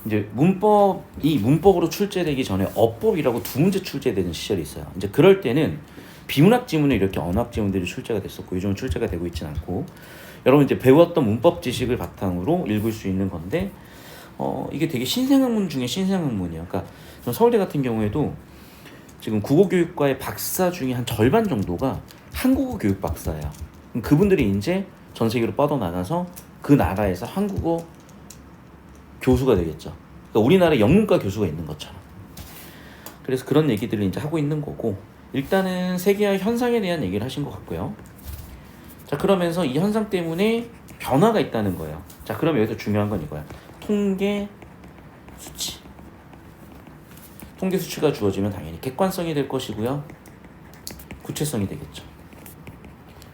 이제 문법으로 출제되기 전에 어법이라고 두 문제 출제되는 시절이 있어요. 이제 그럴 때는 비문학 지문에 이렇게 언어학 지문들이 출제가 됐었고 요즘은 출제가 되고 있지는 않고 여러분 이제 배웠던 문법 지식을 바탕으로 읽을 수 있는 건데 이게 되게 신생학문 중에 신생학문이에요. 그러니까 서울대 같은 경우에도 지금 국어교육과의 박사 중에 한 절반 정도가 한국어 교육 박사예요. 그럼 그분들이 이제 전 세계로 뻗어나가서 그 나라에서 한국어 교수가 되겠죠. 그러니까 우리나라에 영문과 교수가 있는 것처럼. 그래서 그런 얘기들을 이제 하고 있는 거고 일단은 세계화 현상에 대한 얘기를 하신 것 같고요. 자, 그러면서 이 현상 때문에 변화가 있다는 거예요. 자, 그럼 여기서 중요한 건 이거야. 통계 수치. 통계 수치가 주어지면 당연히 객관성이 될 것이고요. 구체성이 되겠죠.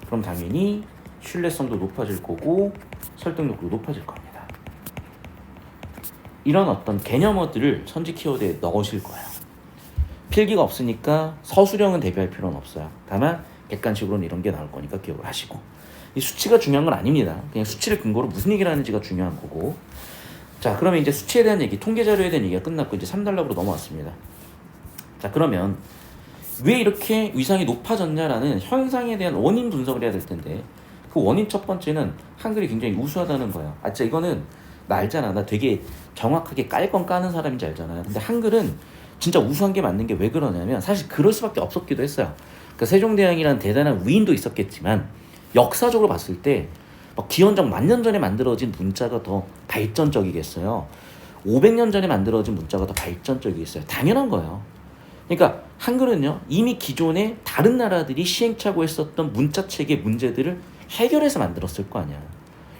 그럼 당연히 신뢰성도 높아질 거고 설득력도 높아질 겁니다. 이런 어떤 개념어들을 선지 키워드에 넣으실 거예요. 필기가 없으니까 서술형은 대비할 필요는 없어요. 다만 객관식으로는 이런 게 나올 거니까 기억을 하시고 이 수치가 중요한 건 아닙니다. 그냥 수치를 근거로 무슨 얘기를 하는지가 중요한 거고 자 그러면 이제 수치에 대한 얘기, 통계 자료에 대한 얘기가 끝났고 이제 3단락으로 넘어왔습니다. 자 그러면 왜 이렇게 위상이 높아졌냐라는 현상에 대한 원인 분석을 해야 될 텐데 그 원인 첫 번째는 한글이 굉장히 우수하다는 거예요. 아 진짜 이거는 나 알잖아. 나 되게 정확하게 깔 건 까는 사람인지 알잖아요. 근데 한글은 진짜 우수한 게 맞는 게 왜 그러냐면 사실 그럴 수밖에 없었기도 했어요. 그러니까 세종대왕이라는 대단한 위인도 있었겠지만 역사적으로 봤을 때 막 기원전 1000년 전에 만들어진 문자가 더 발전적이겠어요. 500년 전에 만들어진 문자가 더 발전적이겠어요. 당연한 거예요. 그러니까 한글은요 이미 기존에 다른 나라들이 시행착오했었던 문자체계 문제들을 해결해서 만들었을 거 아니야.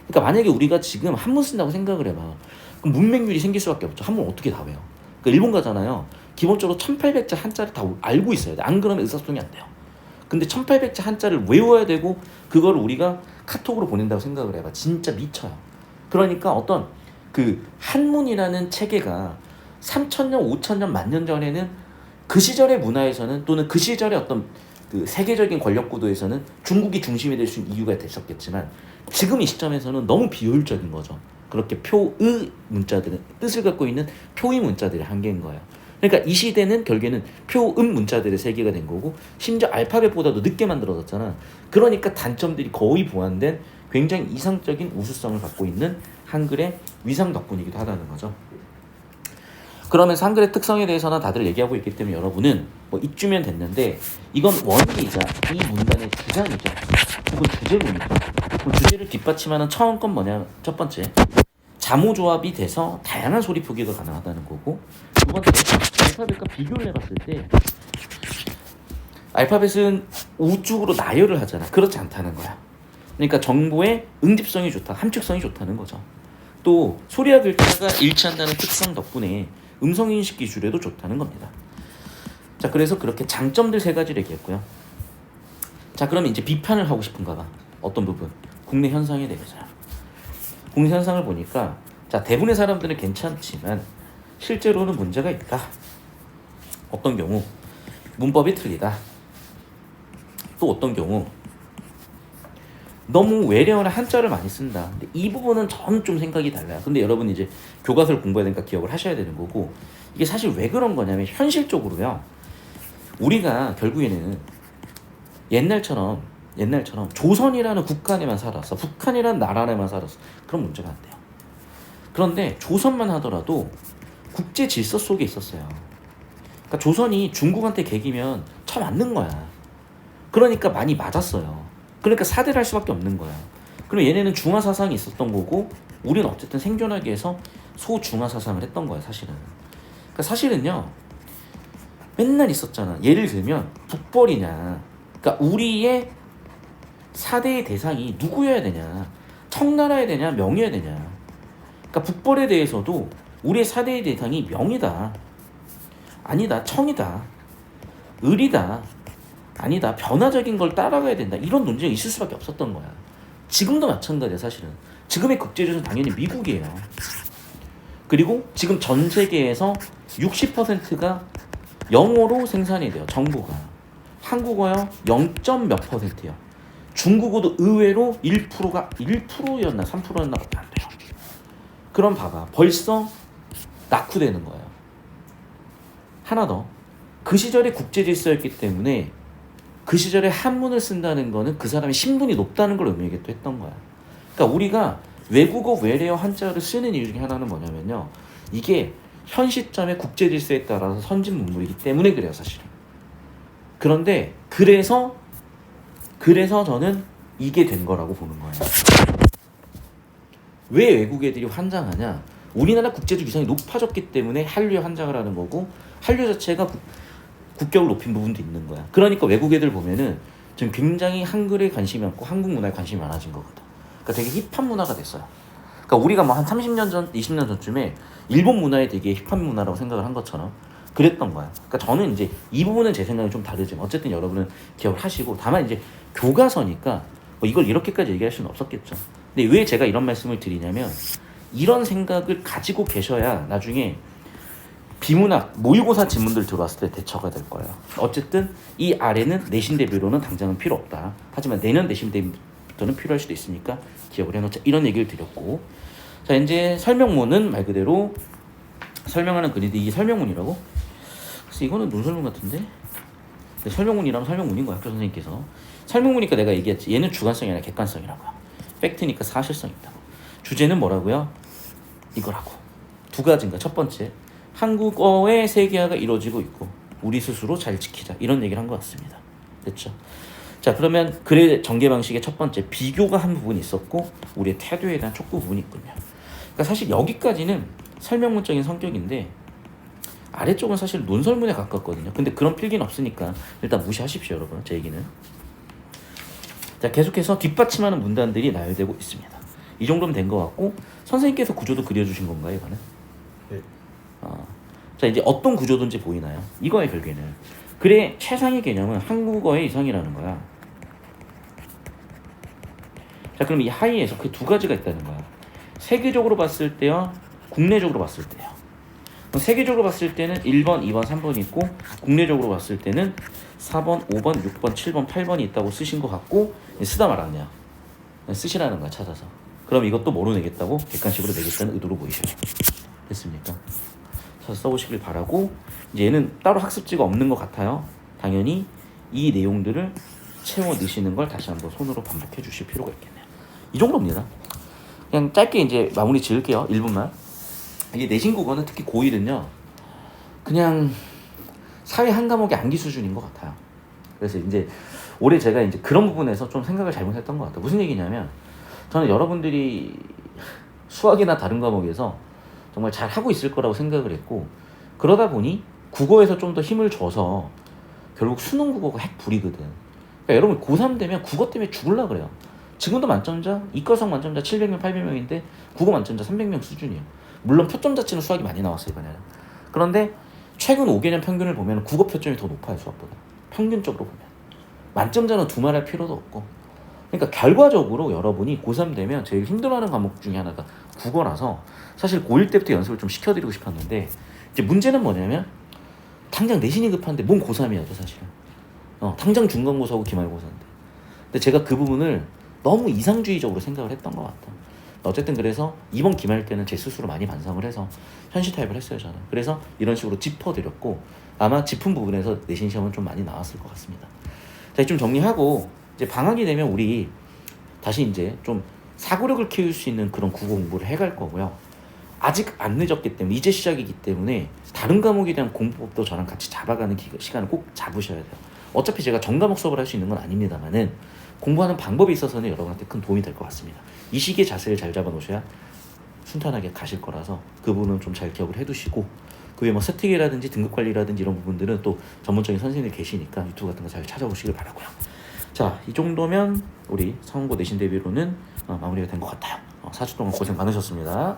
그러니까 만약에 우리가 지금 한문 쓴다고 생각을 해봐. 그럼 문맹률이 생길 수밖에 없죠. 한문 어떻게 다 외워? 그러니까 일본 가잖아요. 기본적으로 1800자 한자를 다 알고 있어야 돼. 안 그러면 의사소통이 안 돼요. 근데 1800자 한자를 외워야 되고 그걸 우리가 카톡으로 보낸다고 생각을 해봐. 진짜 미쳐요. 그러니까 어떤 그 한문이라는 체계가 3000년, 5000년, 10,000년 전에는 그 시절의 문화에서는 또는 그 시절의 어떤 그 세계적인 권력 구도에서는 중국이 중심이 될 수 있는 이유가 됐었겠지만 지금 이 시점에서는 너무 비효율적인 거죠. 그렇게 표의 문자들은 뜻을 갖고 있는 표의 문자들의 한계인 거예요. 그러니까 이 시대는 결국에는 표음 문자들의 세계가 된 거고 심지어 알파벳보다도 늦게 만들어졌잖아. 그러니까 단점들이 거의 보완된 굉장히 이상적인 우수성을 갖고 있는 한글의 위상 덕분이기도 하다는 거죠. 그러면서 한글의 특성에 대해서는 다들 얘기하고 있기 때문에 여러분은 뭐 이쯤면 됐는데 이건 원리이자 이 문단의 주장이죠. 혹은 주제문이죠. 주제를 뒷받침하는 처음 건 뭐냐? 첫 번째, 자모조합이 돼서 다양한 소리 표기가 가능하다는 거고 두 번째, 알파벳과 비교를 해봤을 때 알파벳은 우측으로 나열을 하잖아. 그렇지 않다는 거야. 그러니까 정보의 응집성이 좋다, 함축성이 좋다는 거죠. 또 소리와 글자가 일치한다는 특성 덕분에 음성인식 기술에도 좋다는 겁니다. 자, 그래서 그렇게 장점들 세 가지를 얘기했고요. 자, 그러면 이제 비판을 하고 싶은가 봐. 어떤 부분? 국내 현상에 대해서요. 국내 현상을 보니까 자, 대부분의 사람들은 괜찮지만 실제로는 문제가 있다. 어떤 경우 문법이 틀리다. 또 어떤 경우 너무 외래어나 한자를 많이 쓴다. 근데 이 부분은 저는 좀 생각이 달라요. 근데 여러분 이제 교과서를 공부해야 되니까 기억을 하셔야 되는 거고 이게 사실 왜 그런 거냐면 현실적으로요. 우리가 결국에는 옛날처럼 조선이라는 국가 안에만 살았어. 북한이라는 나라 안에만 살았어. 그런 문제가 안 돼요. 그런데 조선만 하더라도 국제 질서 속에 있었어요. 그러니까 조선이 중국한테 개기면 쳐맞는 거야. 그러니까 많이 맞았어요. 그러니까 사대를 할 수밖에 없는 거야. 그럼 얘네는 중화 사상이 있었던 거고 우리는 어쨌든 생존하기 위해서 소중화 사상을 했던 거야 사실은. 그러니까 사실은요 맨날 있었잖아. 예를 들면 북벌이냐. 그러니까 우리의 사대의 대상이 누구여야 되냐. 청나라여야 되냐 명이어야 되냐. 그러니까 북벌에 대해서도 우리의 사대의 대상이 명이다. 아니다. 청이다. 을이다. 아니다. 변화적인 걸 따라가야 된다. 이런 논쟁이 있을 수밖에 없었던 거야. 지금도 마찬가지야 사실은. 지금의 국제주는 당연히 미국이에요. 그리고 지금 전 세계에서 60%가 영어로 생산이 돼요. 정보가. 한국어요 0. 몇 %예요. 중국어도 의외로 1%였나 3%였나 밖에 안 돼요. 그럼 봐봐. 벌써 낙후되는 거예요. 하나 더. 그 시절에 국제질서였기 때문에 그 시절에 한문을 쓴다는 거는 그 사람의 신분이 높다는 걸 의미하기도 했던 거야. 그러니까 우리가 외국어 외래어 한자를 쓰는 이유 중에 하나는 뭐냐면요. 이게 현 시점의 국제질서에 따라서 선진 문물이기 때문에 그래요, 사실은. 그런데 그래서 저는 이게 된 거라고 보는 거예요. 왜 외국 애들이 환장하냐? 우리나라 국제적 위상이 높아졌기 때문에 한류에 환장을 하는 거고 한류 자체가 국격을 높인 부분도 있는 거야. 그러니까 외국 애들 보면은 지금 굉장히 한글에 관심이 많고 한국 문화에 관심이 많아진 거거든. 그러니까 되게 힙합 문화가 됐어요. 그러니까 우리가 뭐 한 30년 전, 20년 전쯤에 일본 문화에 되게 힙합 문화라고 생각을 한 것처럼 그랬던 거야. 그러니까 저는 이제 이 부분은 제 생각이 좀 다르지만 어쨌든 여러분은 기억을 하시고 다만 이제 교과서니까 뭐 이걸 이렇게까지 얘기할 수는 없었겠죠. 근데 왜 제가 이런 말씀을 드리냐면 이런 생각을 가지고 계셔야 나중에 비문학, 모의고사 지문들 들어왔을 때 대처가 될 거예요. 어쨌든 이 아래는 내신 대비로는 당장은 필요 없다. 하지만 내년 내신 대비부터는 필요할 수도 있으니까 기억을 해놓자. 이런 얘기를 드렸고, 자 이제 설명문은 말 그대로 설명하는 글인데 이게 설명문이라고? 그래서 이거는 논설문 같은데? 설명문이라면 설명문인 거야, 학교 선생님께서. 설명문이니까 내가 얘기했지. 얘는 주관성이 아니라 객관성이라고요. 팩트니까 사실성이 있다고. 주제는 뭐라고요? 이거라고. 두 가지인가. 첫 번째, 한국어의 세계화가 이루어지고 있고 우리 스스로 잘 지키자. 이런 얘기를 한 것 같습니다. 됐죠? 자 그러면 글의 전개 방식의 첫 번째, 비교가 한 부분이 있었고 우리의 태도에 대한 촉구 부분이 있군요. 그러니까 사실 여기까지는 설명문적인 성격인데 아래쪽은 사실 논설문에 가깝거든요. 근데 그런 필기는 없으니까 일단 무시하십시오, 여러분. 제 얘기는. 자 계속해서 뒷받침하는 문단들이 나열되고 있습니다. 이 정도면 된 것 같고 선생님께서 구조도 그려주신 건가요, 이거는? 네. 자 이제 어떤 구조든지 보이나요? 이거의 결계는 글의 최상의 개념은 한국어의 이상이라는 거야. 자 그럼 이 하이에서 그 두 가지가 있다는 거야. 세계적으로 봤을 때와 국내적으로 봤을 때요. 세계적으로 봤을 때는 1번, 2번, 3번이 있고 국내적으로 봤을 때는 4번, 5번, 6번, 7번, 8번이 있다고 쓰신 것 같고 쓰다 말았냐. 쓰시라는 거야, 찾아서. 그럼 이것도 뭐로 내겠다고? 객관식으로 내겠다는 의도로 보이셔요. 됐습니까? 자, 써보시길 바라고. 이제 얘는 따로 학습지가 없는 것 같아요. 당연히 이 내용들을 채워 넣으시는 걸 다시 한번 손으로 반복해 주실 필요가 있겠네요. 이 정도입니다. 그냥 짧게 이제 마무리 지을게요. 1분만. 이게 내신 국어는 특히 고1은요. 그냥 사회 한 과목의 암기 수준인 것 같아요. 그래서 이제 올해 제가 이제 그런 부분에서 좀 생각을 잘못했던 것 같아요. 무슨 얘기냐면 저는 여러분들이 수학이나 다른 과목에서 정말 잘 하고 있을 거라고 생각을 했고 그러다 보니 국어에서 좀 더 힘을 줘서 결국 수능 국어가 핵불이거든. 그러니까 여러분 고3 되면 국어 때문에 죽으려고 그래요. 지금도 만점자, 이과성 만점자 700명, 800명인데 국어 만점자 300명 수준이에요. 물론 표점 자체는 수학이 많이 나왔어요, 이번에는. 그런데 최근 5개년 평균을 보면 국어 표점이 더 높아요, 수학보다. 평균적으로 보면. 만점자는 두말할 필요도 없고. 그러니까 결과적으로 여러분이 고3 되면 제일 힘들어하는 과목 중에 하나가 국어라서 사실 고1 때부터 연습을 좀 시켜드리고 싶었는데 이제 문제는 뭐냐면 당장 내신이 급한데 뭔 고3이야, 사실은. 당장 중간고사고 기말고사인데. 근데 제가 그 부분을 너무 이상주의적으로 생각을 했던 것 같아요. 어쨌든 그래서 이번 기말 때는 제 스스로 많이 반성을 해서 현시 타입을 했어요, 저는. 그래서 이런 식으로 짚어드렸고 아마 짚은 부분에서 내신 시험은 좀 많이 나왔을 것 같습니다. 자, 좀 정리하고 이제 방학이 되면 우리 다시 이제 좀 사고력을 키울 수 있는 그런 국어 공부를 해갈 거고요. 아직 안 늦었기 때문에 이제 시작이기 때문에 다른 과목에 대한 공부법도 저랑 같이 잡아가는 시간을 꼭 잡으셔야 돼요. 어차피 제가 전 과목 수업을 할 수 있는 건 아닙니다만은 공부하는 방법에 있어서는 여러분한테 큰 도움이 될 것 같습니다. 이 시기에 자세를 잘 잡아 놓으셔야 순탄하게 가실 거라서 그 부분은 좀 잘 기억을 해두시고 그 외에 뭐 스틱이라든지 등급관리라든지 이런 부분들은 또 전문적인 선생님이 계시니까 유튜브 같은 거 잘 찾아보시길 바라고요. 자, 이 정도면 우리 성고 내신 대비로는 마무리가 된 것 같아요. 4주 동안 고생 많으셨습니다.